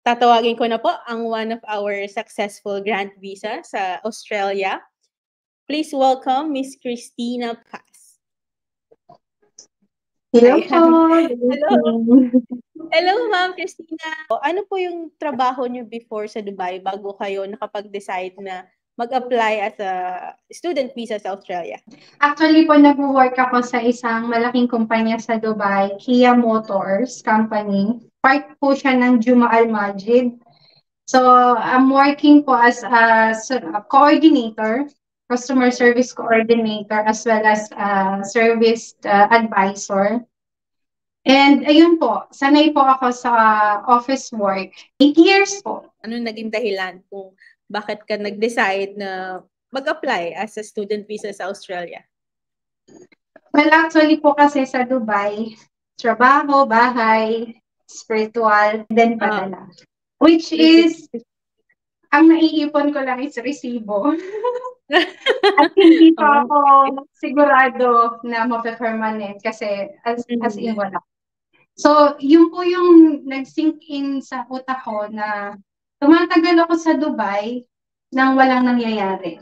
Tatawagin ko na po ang one of our successful grant visa sa Australia. Please welcome Miss Christina Paz. Hello po. Hello. Hello, Ma'am Christina. Ano po yung trabaho niyo before sa Dubai bago kayo nakapag-decide na mag-apply as a student visa sa Australia? Actually po, nag-work ako sa isang malaking kumpanya sa Dubai, Kia Motors Company. Part po siya ng Juma Al Majid. So, I'm working po as a coordinator, customer service coordinator, as well as service advisor. And ayun po, sanay po ako sa office work. 8 years po. Ano naging dahilan kung bakit ka nag-decide na mag-apply as a student visa sa Australia? Well, actually po kasi sa Dubai, trabaho, bahay, spiritual, then padala. Which is, ang naiipon ko lang is resibo. At hindi pa ako sigurado na mape-permanent kasi as in wala. So, yun po yung nag-sink in sa utak ko na tumatagal ako sa Dubai nang walang nangyayari.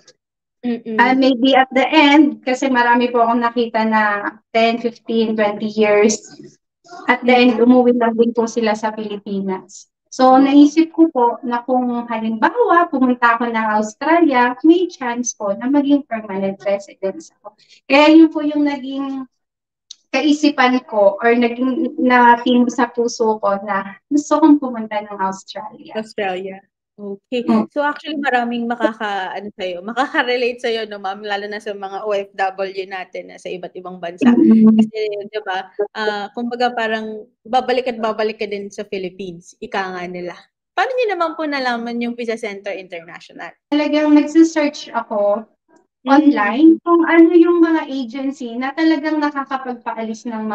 Maybe at the end, kasi marami po akong nakita na 10, 15, 20 years. At the end, umuwi lang din po sila sa Pilipinas. So, naisip ko po na kung halimbawa pumunta ako ng Australia, may chance po na maging permanent residence ako. Kaya yun po yung naging kaisipan ko or naging natin sa puso ko na gusto kong pumunta ng Australia. Okay. So actually maraming makaka-relate sa'yo, no, ma'am, lalo na sa mga OFW natin na sa iba't ibang bansa. Kasi, di ba, kumbaga parang babalik ka din sa Philippines, ika nga nila. Paano niyo naman po nalaman yung Visa Center International? Talagang nagsisearch ako online kung ano yung mga agency na talagang nakakapagpaalis ng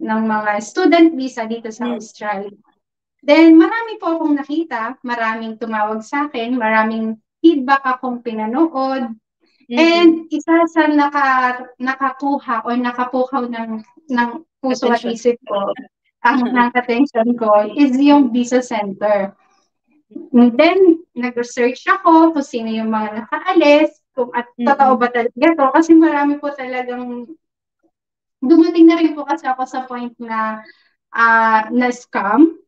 mga student visa dito sa Australia. Then, marami po akong nakita, maraming tumawag sa akin, maraming feedback akong pinanood. And isa sa nakakuha o nakapukaw ng puso at isip ko, ang attention ko is yung Visa Center. And then, nag-research ako kung sino yung mga nakaalis, kung at totoo ba talaga to. Kasi marami po talagang, dumating na rin po kasi ako sa point na na-scam.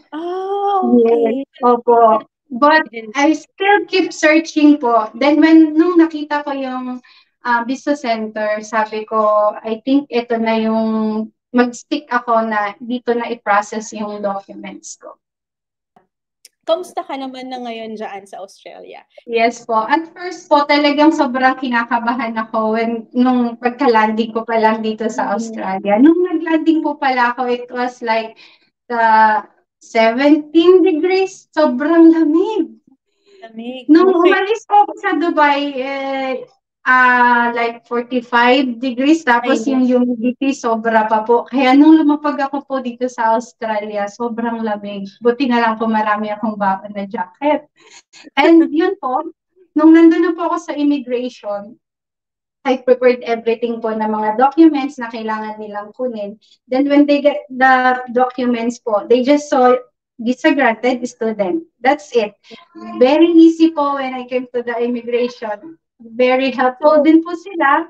Okay. Yes, opo. But I still keep searching po. Then nung nakita ko yung Visa Center, sabi ko, I think ito na yung mag-stick ako na dito na i-process yung documents ko. Kamusta ka naman na ngayon dyan sa Australia? Yes po. At first po, talagang sobrang kinakabahan ako nung pagka-landing ko pa lang dito sa Australia. Nung nag-landing po pala ako, it was like 17 degrees. Sobrang lamig. Nung umalis po sa Dubai, like 45 degrees. Tapos yung humidity, sobra pa po. Kaya nung lumapag ako po dito sa Australia, sobrang lamig. Buti na lang po marami akong baon na jacket. And yun po, nung nandun na po ako sa immigration, I prepared everything po na mga documents na kailangan nilang kunin. Then when they get the documents po, they just saw visa granted student. That's it. Very easy po when I came to the immigration. Very helpful din po sila.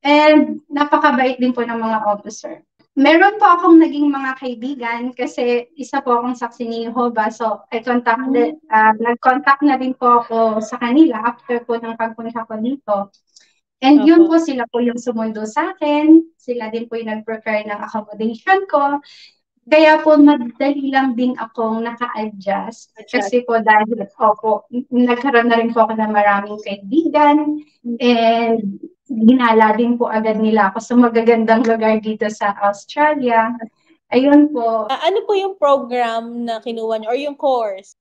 And napakabait din po ng mga officer. Meron po akong naging mga kaibigan kasi isa po akong saksi ni Jehovah. So, nag-contact na din po ako sa kanila after po ng pagpunta ko dito. And yun po, sila po yung sumundo sa akin. Sila din po yung nag-prepare ng accommodation ko. Kaya po, madali lang din akong naka-adjust. Kasi po dahil nagkaroon na rin po ako ng maraming kaibigan. And ginala din po agad nila ako sa magagandang lugar dito sa Australia. Ayun po. Ano po yung program na kinuha niyo or yung course?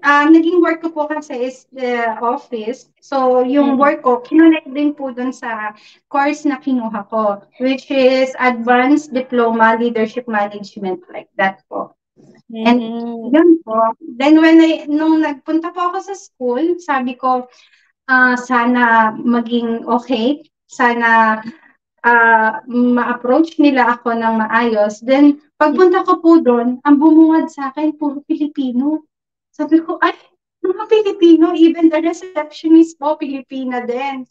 Naging work ko po kasi is the office. So, yung work ko, kinonect din po dun sa course na kinuha ko, which is Advanced Diploma Leadership Management, like that po. And yun po. Then, nung nagpunta po ako sa school, sabi ko, sana maging okay. Sana ma-approach nila ako ng maayos. Then, Pagpunta ko po doon, ang bumungad sa akin, puro Pilipino. Sabi ko, ay, mga Pilipino, even the receptionist po, Pilipina din.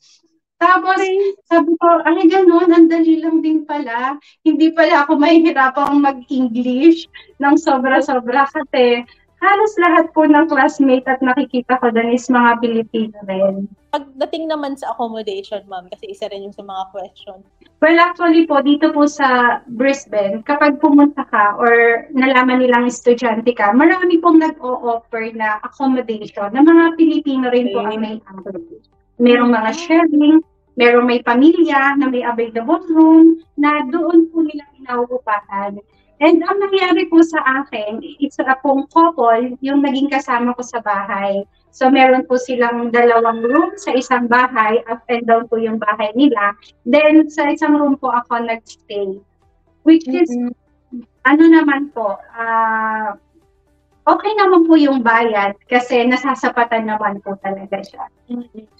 Tapos, Okay. sabi ko, ay, ganun, ang dali lang din pala. Hindi pala ako mahihirapang mag-English ng sobra-sobra kasi halos lahat po ng classmate at nakikita ko doon is mga Pilipino rin. Pagdating naman sa accommodation, ma'am, kasi isa rin yung sa mga question. Well, actually po, dito po sa Brisbane, kapag pumunta ka or nalaman nilang estudyante ka, marami pong nag-o-offer na accommodation na mga Pilipino rin po ang may available. Merong mga sharing, merong may pamilya na may available room na doon po nila pinauupahan. And ang nangyari po sa akin, isa pong couple, yung naging kasama ko sa bahay. So meron po silang 2 room sa isang bahay, up and down po yung bahay nila. Then sa isang room po ako nagstay. Which is, ano naman po, okay naman po yung bayad kasi nasasapatan naman po talaga siya.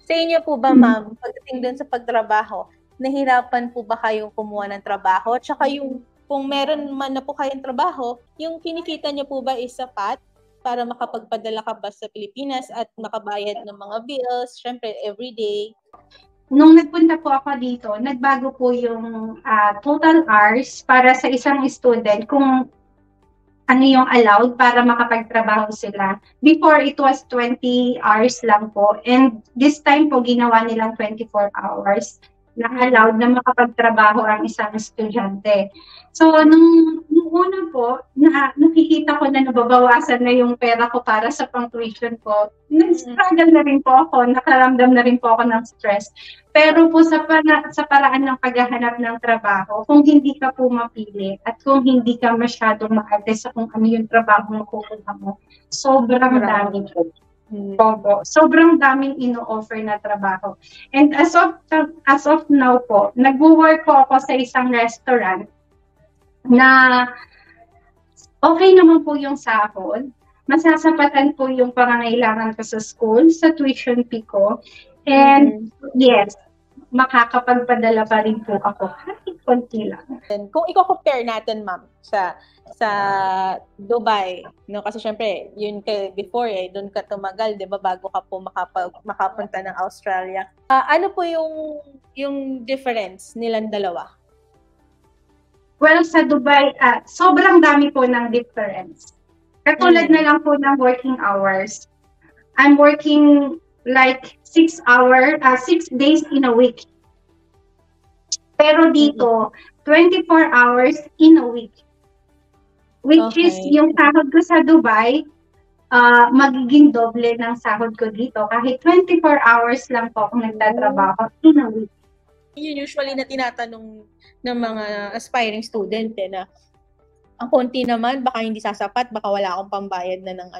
Sa inyo po ba, ma'am, pagdating doon sa pagtrabaho, nahirapan po ba kayong kumuha ng trabaho? Tsaka yung, kung meron man na po kayong trabaho, yung kinikita niyo po ba is sapat para makapagpadala ka ba sa Pilipinas at makabayad ng mga bills, syempre everyday? Nung nagpunta po ako dito, nagbago po yung total hours para sa isang student kung ano yung allowed para makapagtrabaho sila. Before, it was 20 hours lang po. And this time po, ginawa nilang 24 hours na allowed na makapagtrabaho ang isang estudyante. So, nung una po, nakikita ko na nababawasan na yung pera ko para sa pang-tuition ko. Nag-struggle na rin po ako, nakaramdam na rin po ako ng stress. Pero po sa paraan ng paghahanap ng trabaho, kung hindi ka po mapili at kung hindi ka masyadong maarte sa kung ano yung trabaho na kukuha mo, sobrang dami po. Opo, sobrang daming ino-offer na trabaho. And as of now po, nag-work po ako sa isang restaurant na okay naman po yung sahod. Masasapatan po yung pangangailangan ko sa school, sa tuition fee ko. And yes, makakapagpadala pa rin po ako kahit konti lang. Kung i-compare natin, ma'am, sa Dubai, no, kasi syempre yun ka before doon ka tumagal, 'di ba, bago ka po makapunta ng Australia. Ano po yung difference nilang dalawa? Well, sa Dubai, sobrang dami po ng difference. Katulad na lang po ng working hours. I'm working like 6 days in a week. Pero dito, 24 hours in a week. Which is, yung sahod ko sa Dubai, magiging doble ng sahod ko dito. Kahit 24 hours lang po akong nagtatrabaho in a week. Yun usually na tinatanong ng mga aspiring student na ang konti naman, baka hindi sasapat, baka wala akong pambayad na ng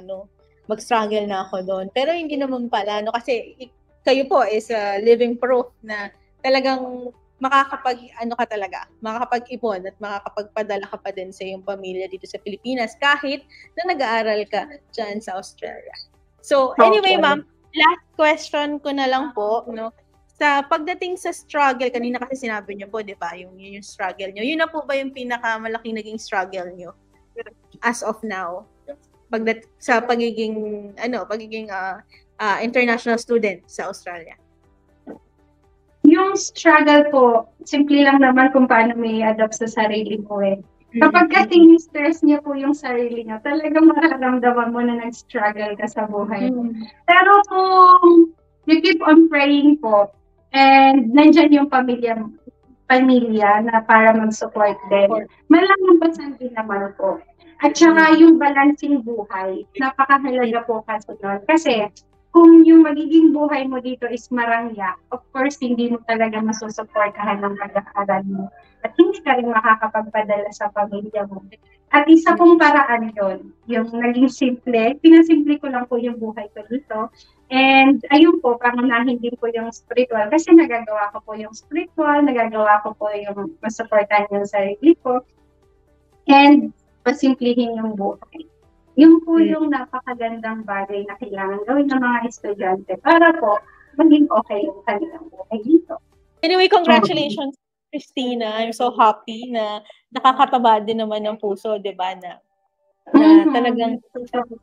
mag-struggle na ako doon. Pero hindi naman pala, kasi kayo po is a living proof na talagang makakapag-ipon at makakapagpadala ka pa din sa iyong pamilya dito sa Pilipinas kahit na nag-aaral ka dyan sa Australia. So, anyway, ma'am, last question ko na lang po, no? Sa pagdating sa struggle, kanina kasi sinabi niyo po, di ba, yung struggle niyo. Yun na po ba yung pinakamalaking naging struggle niyo as of now? Sa pagiging international student sa Australia? Yung struggle po, simple lang naman kung paano may adapt sa sarili mo eh. Kapag kasi stress niya po yung sarili niya, talagang mararamdaman mo na nag-struggle ka sa buhay mo. Pero kung you keep on praying po, and nandyan yung pamilya na para mag-support din, malalampasan din naman po. At saka yung balancing buhay, napakahalaga po kasi nun. Kasi kung yung magiging buhay mo dito is marangya, of course, hindi mo talaga masusuportahan ng pag-aaral mo. At hindi ka rin makakapagpadala sa pamilya mo. At isa pong paraan yun, yung naging simple, pinasimple ko lang po yung buhay ko dito. And ayun po, pangunahin din po yung spiritual. Kasi nagagawa ko po yung spiritual, nagagawa ko po yung masuportahan yung sarili ko. And pasimplihin yung buhay. Yung po yung napakagandang bagay na kailangan gawin ng mga estudyante para po maging okay yung kanilang buhay dito. Anyway, congratulations Christina. I'm so happy na nakakataba din naman ng puso, 'di ba, na talagang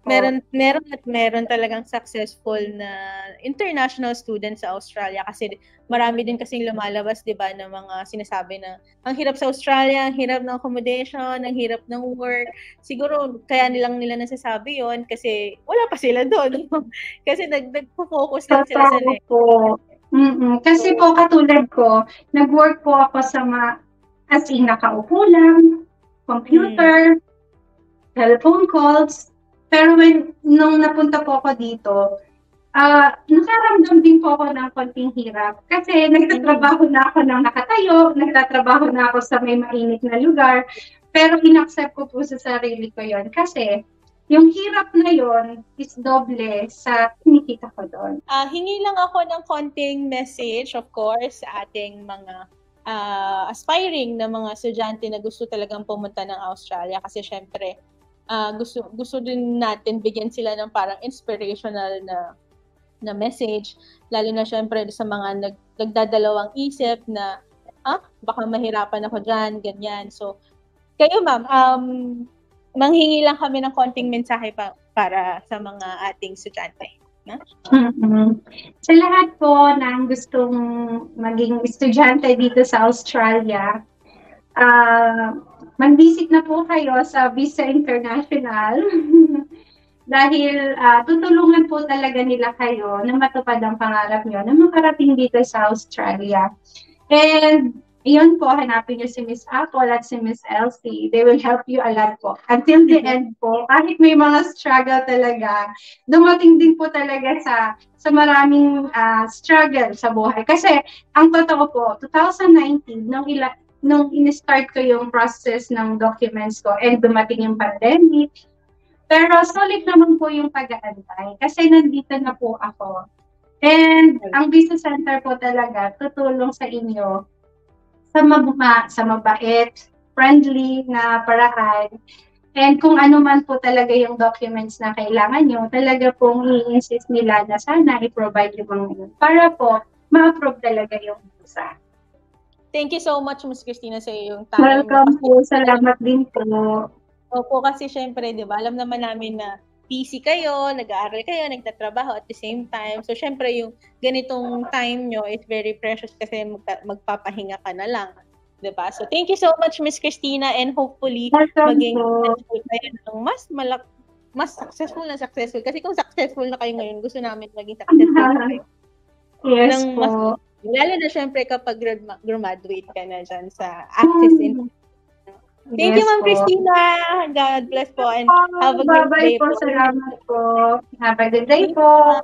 meron talagang successful na international student sa Australia kasi marami din kasing lumalabas, 'di ba, ng mga sinasabi na ang hirap sa Australia, ang hirap ng accommodation, ang hirap ng work. Siguro kaya nila nasasabi 'yon kasi wala pa sila doon. Kasi nagfo-focus lang sila sa Kasi po katulad ko, nag-work po ako sa as in nakaupo lang, computer, telephone calls. Pero nung napunta po ako dito, nakaramdam din po ako ng konting hirap. Kasi nagtatrabaho na ako ng nakatayo, nagtatrabaho na ako sa may mainit na lugar. Pero in-accept ko po sa sarili ko yon kasi yung hirap na yon is doble sa kinikita ko doon. Hingi lang ako ng konting message, of course, sa ating mga aspiring na mga estudyante na gusto talagang pumunta ng Australia kasi syempre gusto din natin bigyan sila ng parang inspirational na message, lalo na syempre sa mga nagdadalawang isip na baka mahirapan ako dyan, ganyan. So kayo ma'am, manghingi lang kami ng konting mensahe para sa mga ating estudyante. Sa lahat po ng gustong maging estudyante dito sa Australia, mag-visit na po kayo sa Visa International dahil tutulungan po talaga nila kayo na matupad ang pangarap nyo na makarating dito sa Australia. And yun po, hanapin nyo si Miss Apple at si Miss Elsie. They will help you a lot po. Until the end po, kahit may mga struggle talaga, dumating din po talaga sa maraming struggle sa buhay. Kasi ang totoo po, 2019, nung in-start ko yung process ng documents ko and dumating yung pandemic, pero solid naman po yung pag-aantay kasi nandito na po ako. And ang Visa Center po talaga tutulong sa inyo sa mabait, friendly na paraan. And kung ano man po talaga yung documents na kailangan nyo, talaga pong i-insist nila na sana i-provide yung mga yun para po ma-approve talaga yung visa. Thank you so much, Ms. Christina, sa iyong time. Welcome po. Salamat din po. Opo, kasi syempre, di ba, alam naman namin na busy kayo, nag-aaral kayo, nagtatrabaho at the same time. So, syempre, yung ganitong time nyo is very precious kasi magpapahinga ka na lang. Diba? So, thank you so much, Miss Christina, and hopefully, maging successful kayo ng mas successful na successful. Kasi kung successful na kayo ngayon, gusto namin maging successful na kayo. Yes po. Lalo na syempre kapag graduate ka na dyan sa Access in. Thank you, Ma'am Christina. God bless po and have a good day po. Salamat po. Have a good day po.